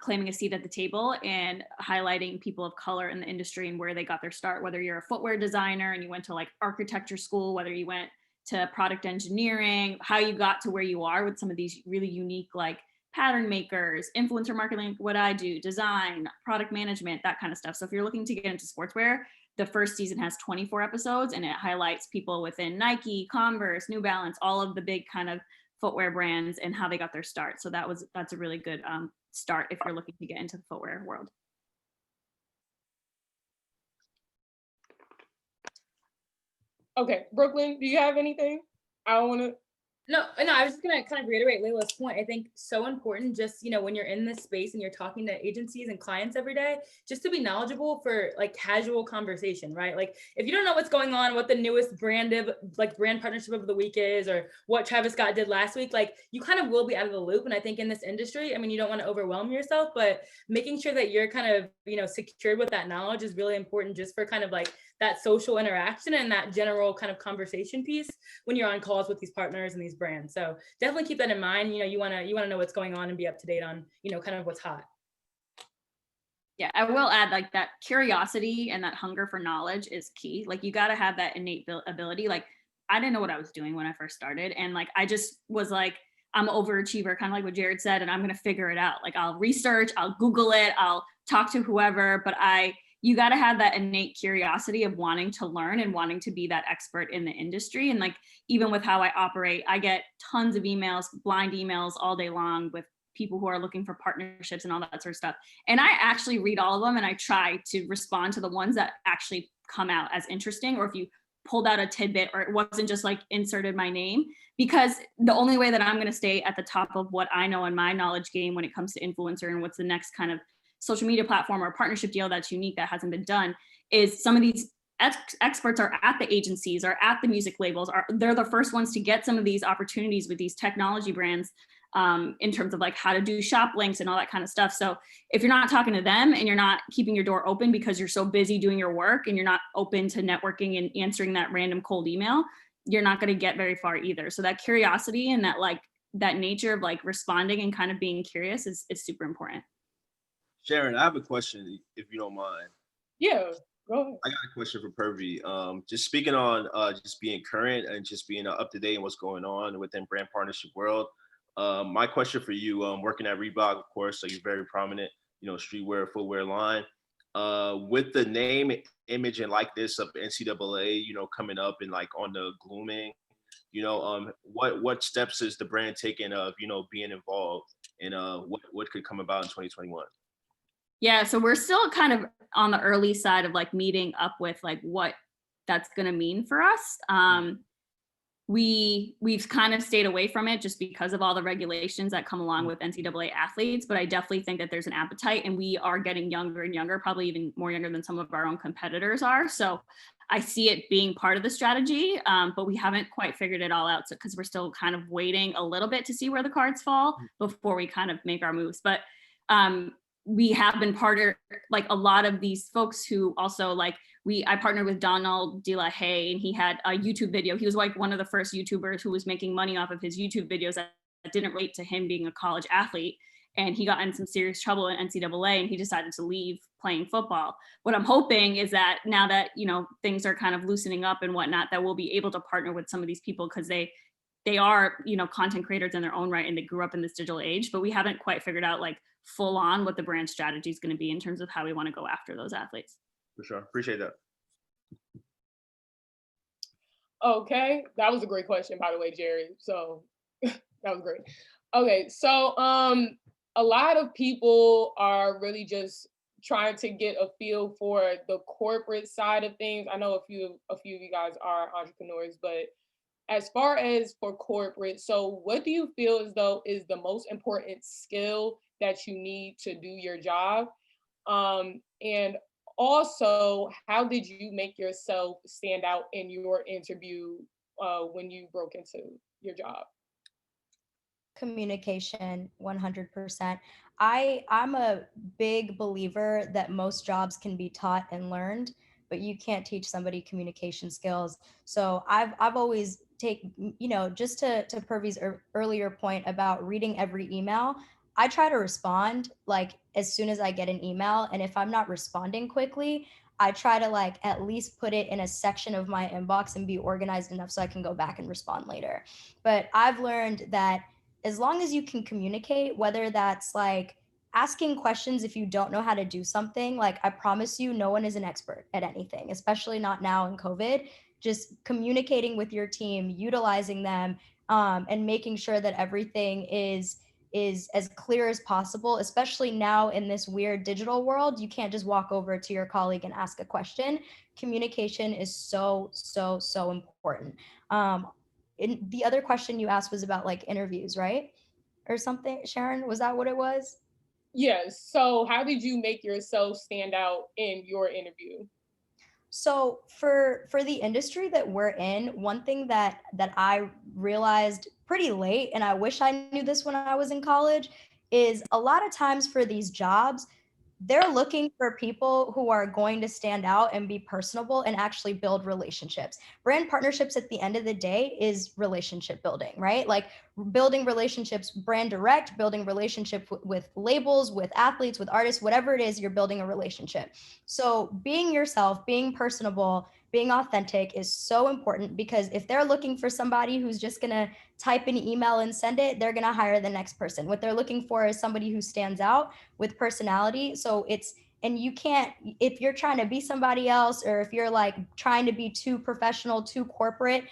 claiming a seat at the table and highlighting people of color in the industry and where they got their start, whether you're a footwear designer and you went to like architecture school, whether you went to product engineering, how you got to where you are with some of these really unique like pattern makers, influencer marketing, what I do, design, product management, that kind of stuff. So if you're looking to get into sportswear, the first season has 24 episodes and it highlights people within Nike, Converse, New Balance, all of the big kind of footwear brands and how they got their start. So that's a really good start if you're looking to get into the footwear world. Okay, Brooklyn, do you have anything? I don't want to. No, I was just gonna kind of reiterate Layla's point. I think so important just, when you're in this space and you're talking to agencies and clients every day, just to be knowledgeable for like casual conversation, right? Like if you don't know what's going on, what the newest brand partnership of the week is, or what Travis Scott did last week, like you kind of will be out of the loop. And I think in this industry, I mean, you don't want to overwhelm yourself, but making sure that you're kind of, secured with that knowledge is really important just for kind of like that social interaction and that general kind of conversation piece when you're on calls with these partners and these brands. So definitely keep that in mind. You want to know what's going on and be up to date on, kind of what's hot. Yeah, I will add like that curiosity and that hunger for knowledge is key. Like you got to have that innate ability. Like I didn't know what I was doing when I first started. And like, I just was like, I'm an overachiever, kind of like what Jared said, and I'm going to figure it out. Like I'll research, I'll Google it, I'll talk to whoever, but you got to have that innate curiosity of wanting to learn and wanting to be that expert in the industry. And like, even with how I operate, I get tons of emails, blind emails all day long with people who are looking for partnerships and all that sort of stuff. And I actually read all of them and I try to respond to the ones that actually come out as interesting, or if you pulled out a tidbit or it wasn't just like inserted my name, because the only way that I'm going to stay at the top of what I know in my knowledge game when it comes to influencer and what's the next kind of social media platform or partnership deal that's unique that hasn't been done is some of these experts are at the agencies or at the music labels, they're the first ones to get some of these opportunities with these technology brands in terms of like how to do shop links and all that kind of stuff. So if you're not talking to them and you're not keeping your door open because you're so busy doing your work and you're not open to networking and answering that random cold email, you're not going to get very far either. So that curiosity and that nature of like responding and kind of being curious is super important. Sharon, I have a question, if you don't mind. Yeah, go ahead. I got a question for PURVI. Just speaking on just being current and just being up to date on what's going on within brand partnership world. My question for you, working at Reebok, of course, so you're very prominent, streetwear, footwear line. With the name, image, and likeness of NCAA, coming up and like on the glooming, what steps is the brand taking of, being involved, and what could come about in 2021? Yeah, so we're still kind of on the early side of like meeting up with like what that's going to mean for us. We've kind of stayed away from it just because of all the regulations that come along with NCAA athletes, but I definitely think that there's an appetite, and we are getting younger and younger, probably even more younger than some of our own competitors are. So I see it being part of the strategy, but we haven't quite figured it all out because we're still kind of waiting a little bit to see where the cards fall before we kind of make our moves. But we have been like a lot of these folks who also like, I partnered with Donald De La Haye, and he had a YouTube video. He was like one of the first YouTubers who was making money off of his YouTube videos that didn't relate to him being a college athlete. and he got in some serious trouble in NCAA and he decided to leave playing football. What I'm hoping is that now that, you know, things are kind of loosening up and whatnot, that we'll be able to partner with some of these people, because they are, you know, content creators in their own right and they grew up in this digital age, but we haven't quite figured out like full on what the brand strategy is going to be in terms of how we want to go after those athletes. For sure. Appreciate that. Okay, that was a great question, by the way, Jerry. So that was great. Okay, so a lot of people are really just trying to get a feel for the corporate side of things. I know a few of you guys are entrepreneurs, but as far as for corporate, so what do you feel as though is the most important skill that you need to do your job? And also, how did you make yourself stand out in your interview when you broke into your job? Communication, 100%. I'm a big believer that most jobs can be taught and learned, but you can't teach somebody communication skills. So I've always you know, just to PURVI's earlier point about reading every email, I try to respond like as soon as I get an email, and if I'm not responding quickly, I try to like at least put it in a section of my inbox and be organized enough so I can go back and respond later. But I've learned that as long as you can communicate, whether that's like asking questions if you don't know how to do something, like I promise you, no one is an expert at anything, especially not now in COVID. Just communicating with your team, utilizing them, and making sure that everything is as clear as possible, especially now in this weird digital world. You can't just walk over to your colleague and ask a question. Communication is so important. The other question you asked was about like interviews, right? Or something, Sharon, was that what it was? Yes. So how did you make yourself stand out in your interview? So for the industry that we're in, one thing that I realized pretty late, and I wish I knew this when I was in college, is a lot of times for these jobs, they're looking for people who are going to stand out and be personable and actually build relationships. Brand partnerships at the end of the day is relationship building, right? Like building relationships, brand direct, building relationship with labels, with athletes, with artists, whatever it is, you're building a relationship. So being yourself, being personable, being authentic is so important, because if they're looking for somebody who's just going to type an email and send it, they're going to hire the next person. What they're looking for is somebody who stands out with personality. So and you can't, if you're trying to be somebody else, or if you're like trying to be too professional, too corporate,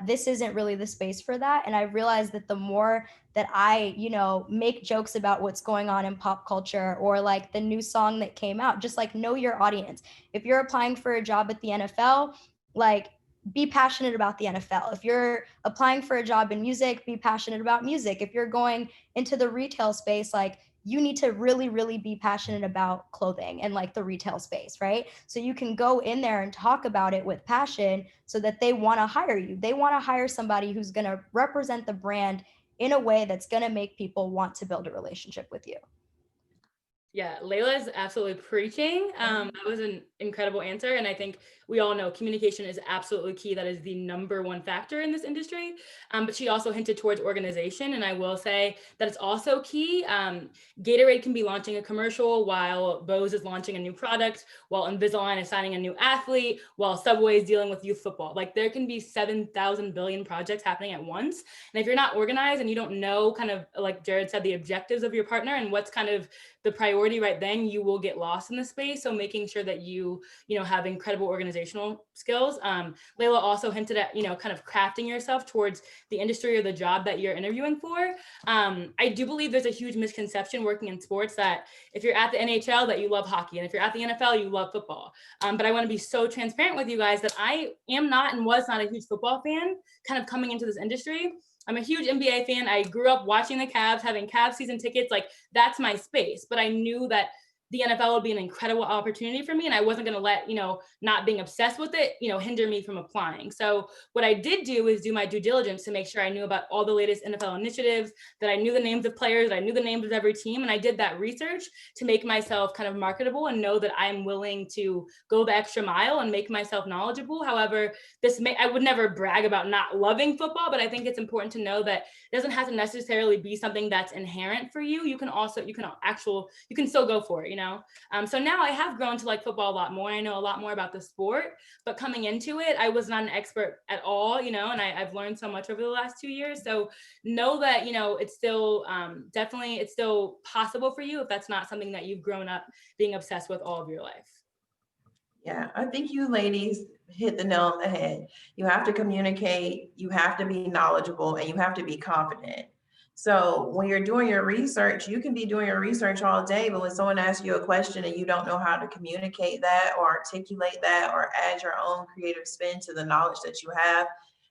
this isn't really the space for that. And I realized that the more that I, you know, make jokes about what's going on in pop culture, or like the new song that came out, just like know your audience. If you're applying for a job at the NFL, like be passionate about the NFL. If you're applying for a job in music, be passionate about music. If you're going into the retail space, like you need to really be passionate about clothing and like the retail space, right? So you can go in there and talk about it with passion so that they want to hire you. They want to hire somebody who's going to represent the brand in a way that's going to make people want to build a relationship with you. Yeah, Layla is absolutely preaching. That was an incredible answer. And I think we all know communication is absolutely key. That is the #1 factor in this industry. But she also hinted towards organization. And I will say that it's also key. Gatorade can be launching a commercial while Bose is launching a new product, while Invisalign is signing a new athlete, while Subway is dealing with youth football. Like there can be 7,000 billion projects happening at once. And if you're not organized and you don't know kind of, like Jared said, the objectives of your partner and what's kind of the priority right then, you will get lost in the space. So making sure that you have incredible organizational skills. Layla also hinted at, kind of crafting yourself towards the industry or the job that you're interviewing for. I do believe there's a huge misconception working in sports that if you're at the NHL that you love hockey, and if you're at the NFL, you love football. But I want to be so transparent with you guys that I am not and was not a huge football fan kind of coming into this industry. I'm a huge NBA fan. I grew up watching the Cavs, having Cavs season tickets. Like that's my space. But I knew that the NFL would be an incredible opportunity for me. And I wasn't going to let, not being obsessed with it, hinder me from applying. So what I did do is do my due diligence to make sure I knew about all the latest NFL initiatives, that I knew the names of players, that I knew the names of every team. And I did that research to make myself kind of marketable and know that I'm willing to go the extra mile and make myself knowledgeable. However, I would never brag about not loving football, but I think it's important to know that it doesn't have to necessarily be something that's inherent for you. You can still go for it, So now I have grown to like football a lot more. I know a lot more about the sport, but coming into it, I was not an expert at all, and I've learned so much over the last 2 years. So know that, it's still definitely, it's still possible for you if that's not something that you've grown up being obsessed with all of your life. Yeah, I think you ladies hit the nail on the head. You have to communicate, you have to be knowledgeable, and you have to be confident. So when you're doing your research, you can be doing your research all day, but when someone asks you a question and you don't know how to communicate that or articulate that or add your own creative spin to the knowledge that you have,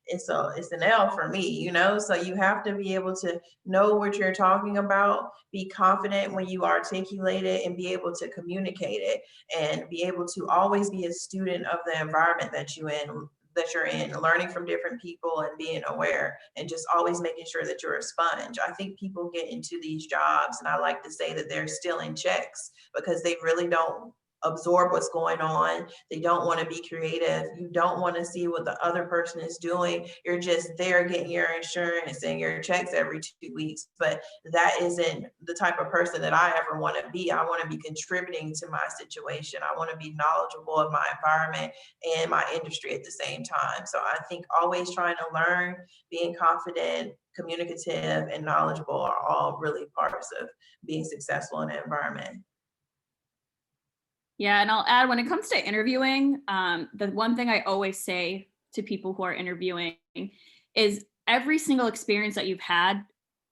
it's an L for me, So you have to be able to know what you're talking about, be confident when you articulate it, and be able to communicate it, and be able to always be a student of the environment that you're in, learning from different people and being aware, and just always making sure that you're a sponge. I think people get into these jobs, and I like to say that they're stealing checks because they really don't absorb what's going on. They don't want to be creative. You don't want to see what the other person is doing. You're just there getting your insurance and your checks every 2 weeks. But that isn't the type of person that I ever want to be. I want to be contributing to my situation. I want to be knowledgeable of my environment and my industry at the same time. So I think always trying to learn, being confident, communicative, and knowledgeable are all really parts of being successful in an environment. Yeah, and I'll add, when it comes to interviewing, the one thing I always say to people who are interviewing is every single experience that you've had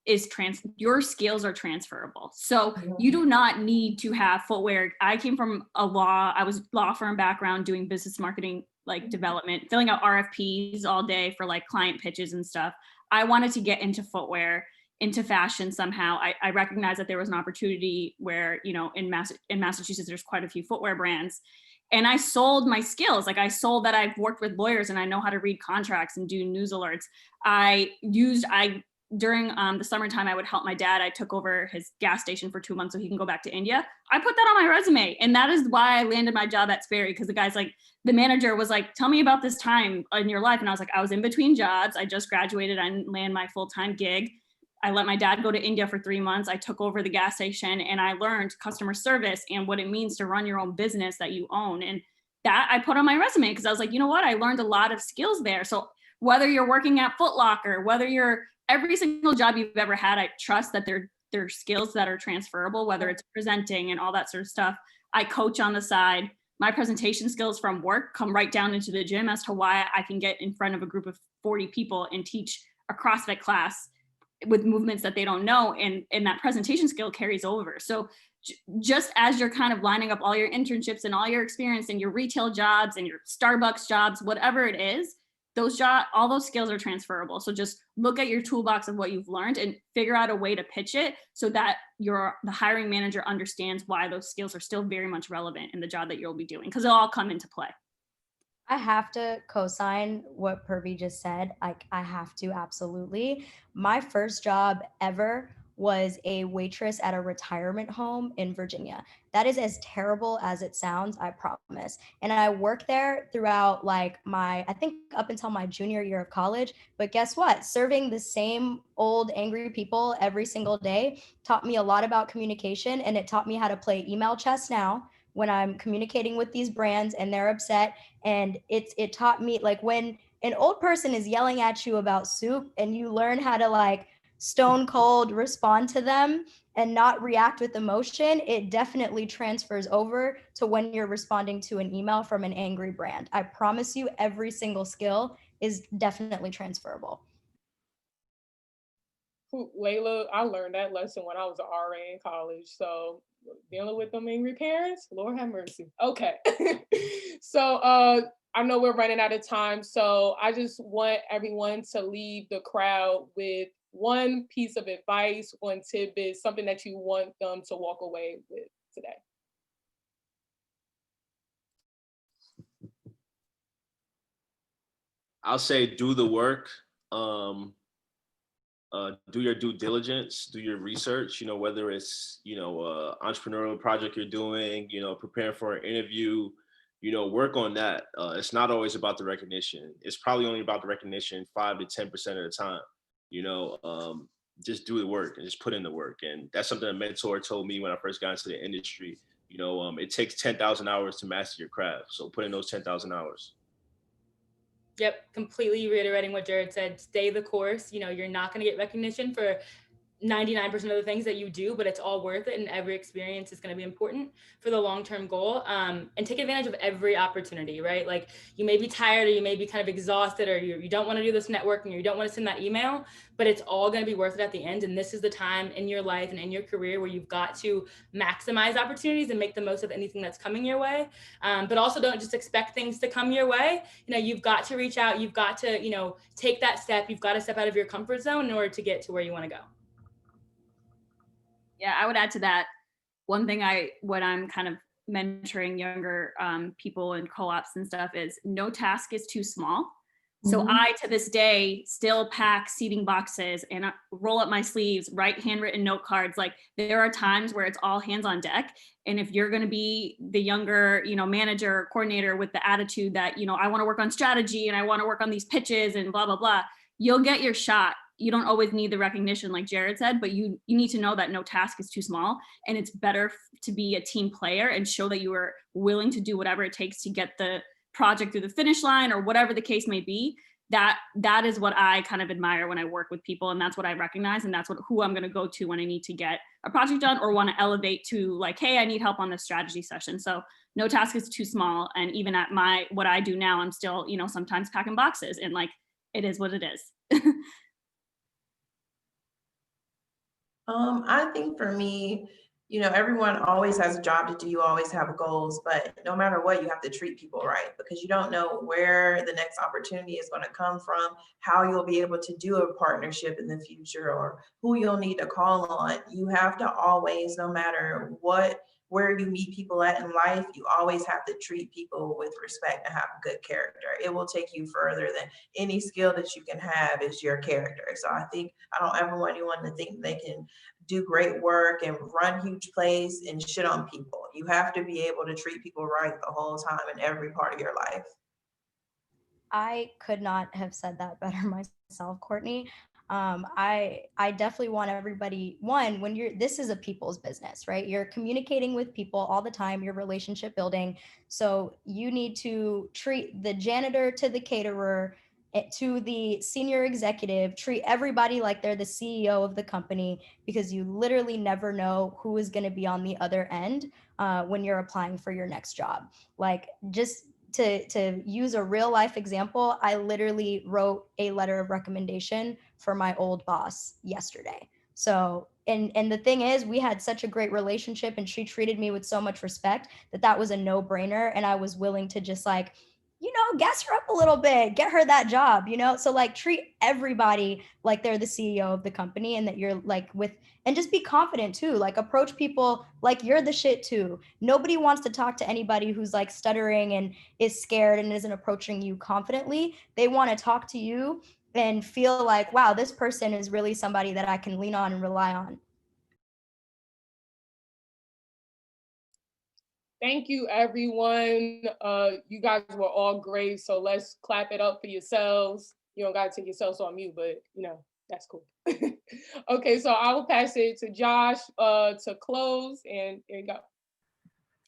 is your skills are transferable. So you do not need to have footwear. I came from I was law firm background, doing business marketing, like development, filling out RFPs all day for like client pitches and stuff. I wanted to get into footwear, into fashion somehow. I recognized that there was an opportunity where, in Massachusetts, there's quite a few footwear brands. And I sold my skills. Like I sold that I've worked with lawyers and I know how to read contracts and do news alerts. During the summertime, I would help my dad. I took over his gas station for 2 months so he can go back to India. I put that on my resume. And that is why I landed my job at Sperry, because the manager was like, tell me about this time in your life. And I was like, I was in between jobs. I just graduated. I didn't land my full-time gig. I let my dad go to India for 3 months. I took over the gas station and I learned customer service and what it means to run your own business that you own. And that I put on my resume because I was like, you know what? I learned a lot of skills there. So whether you're working at Foot Locker, whether you're every single job you've ever had, I trust that they're skills that are transferable, whether it's presenting and all that sort of stuff. I coach on the side. My presentation skills from work come right down into the gym as to why I can get in front of a group of 40 people and teach a CrossFit class with movements that they don't know, and that presentation skill carries over. So just as you're kind of lining up all your internships and all your experience and your retail jobs and your Starbucks jobs, whatever it is, all those skills are transferable. So just look at your toolbox of what you've learned and figure out a way to pitch it so that the hiring manager understands why those skills are still very much relevant in the job that you'll be doing, because it'll all come into play. I have to co-sign what PURVI just said. I have to, absolutely. My first job ever was a waitress at a retirement home in Virginia. That is as terrible as it sounds, I promise. And I worked there throughout I think up until my junior year of college. But guess what? Serving the same old angry people every single day taught me a lot about communication, and it taught me how to play email chess now when I'm communicating with these brands and they're upset. And it taught me, when an old person is yelling at you about soup and you learn how to stone cold respond to them and not react with emotion, it definitely transfers over to when you're responding to an email from an angry brand. I promise you, every single skill is definitely transferable. Layla, I learned that lesson when I was an RA in college. So dealing with them angry parents, Lord have mercy. Okay. So I know we're running out of time. So I just want everyone to leave the crowd with one piece of advice, one tidbit, something that you want them to walk away with today. I'll say do the work. Do your due diligence, do your research, you know, whether it's, you know, entrepreneurial project you're doing, you know, preparing for an interview, you know, work on that. It's not always about the recognition. It's probably only about the recognition 5 to 10% of the time, you know. Just do the work and just put in the work. And that's something a mentor told me when I first got into the industry. You know, it takes 10,000 hours to master your craft. So put in those 10,000 hours. Yep, completely reiterating what Jared said. Stay the course. You know, you're not going to get recognition for 99% of the things that you do, but it's all worth it, and every experience is going to be important for the long-term goal. And take advantage of every opportunity, right? Like, you may be tired, or you may be kind of exhausted, or you don't want to do this networking, or you don't want to send that email, but it's all going to be worth it at the end. And this is the time in your life and in your career where you've got to maximize opportunities and make the most of anything that's coming your way. But also don't just expect things to come your way. You know, you've got to reach out, you've got to, you know, take that step, you've got to step out of your comfort zone in order to get to where you want to go. Yeah, I would add to that. One thing when I'm kind of mentoring younger people in co-ops and stuff is no task is too small. So I, to this day, still pack seating boxes and roll up my sleeves, write handwritten note cards. Like, there are times where it's all hands on deck. And if you're going to be the younger, you know, manager or coordinator with the attitude that, you know, I want to work on strategy and I want to work on these pitches and blah, blah, blah, you'll get your shot. You don't always need the recognition, like Jared said, but you need to know that no task is too small, and it's better to be a team player and show that you are willing to do whatever it takes to get the project through the finish line, or whatever the case may be. That is what I kind of admire when I work with people, and that's what I recognize, and that's who I'm going to go to when I need to get a project done or want to elevate to, like, hey, I need help on this strategy session. So no task is too small. And even at what I do now, I'm still, you know, sometimes packing boxes, and like, it is what it is. I think for me, you know, everyone always has a job to do, you always have goals, but no matter what, you have to treat people right, because you don't know where the next opportunity is going to come from, how you'll be able to do a partnership in the future, or who you'll need to call on. You have to always, no matter where you meet people at in life, you always have to treat people with respect and have good character. It will take you further than any skill that you can have is your character. So I don't ever want anyone to think they can do great work and run huge plays and shit on people. You have to be able to treat people right the whole time in every part of your life. I could not have said that better myself, Courtney. I definitely want everybody, this is a people's business, right? You're communicating with people all the time, you're relationship building. So you need to treat the janitor to the caterer to the senior executive, treat everybody like they're the CEO of the company, because you literally never know who is going to be on the other end when you're applying for your next job. Like, just to use a real life example, I literally wrote a letter of recommendation for my old boss yesterday. So, and the thing is, we had such a great relationship and she treated me with so much respect that was a no-brainer. And I was willing to just, like, you know, gas her up a little bit, get her that job, you know? So, like, treat everybody like they're the CEO of the company, and that you're like and just be confident too. Like, approach people like you're the shit too. Nobody wants to talk to anybody who's like stuttering and is scared and isn't approaching you confidently. They want to talk to you and feel like, wow, this person is really somebody that I can lean on and rely on. Thank you, everyone. You guys were all great. So let's clap it up for yourselves. You don't got to take yourselves on mute, but you know, that's cool. Okay, so I will pass it to Josh to close, and there you go.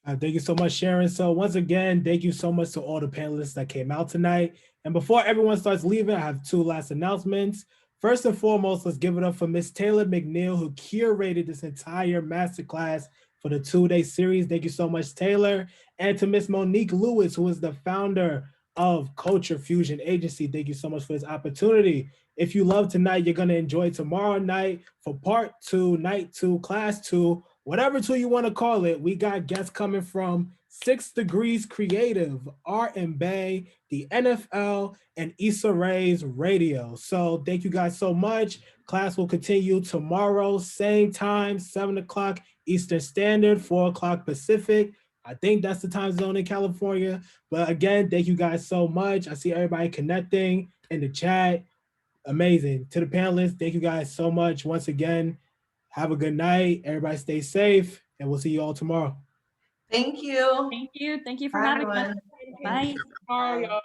Thank you so much, Sharon. So once again, thank you so much to all the panelists that came out tonight. And before everyone starts leaving, I have two last announcements. First and foremost, let's give it up for Miss Taylor McNeil, who curated this entire masterclass for the 2-day series. Thank you so much, Taylor. And to Miss Monique Lewis, who is the founder of Culture Fusion Agency. Thank you so much for this opportunity. If you love tonight, you're going to enjoy tomorrow night for part 2, night 2, class 2, whatever 2 you want to call it. We got guests coming from 6 Degrees Creative, Art and Bay, the NFL, and Issa Rae's Radio. So thank you guys so much. Class will continue tomorrow, same time, 7 o'clock Eastern Standard, 4 o'clock Pacific. I think that's the time zone in California. But again, thank you guys so much. I see everybody connecting in the chat. Amazing. To the panelists, thank you guys so much once again. Have a good night. Everybody stay safe, and we'll see you all tomorrow. Thank you. Thank you. Thank you for Bye, having us. everyone. Bye. Bye, y'all.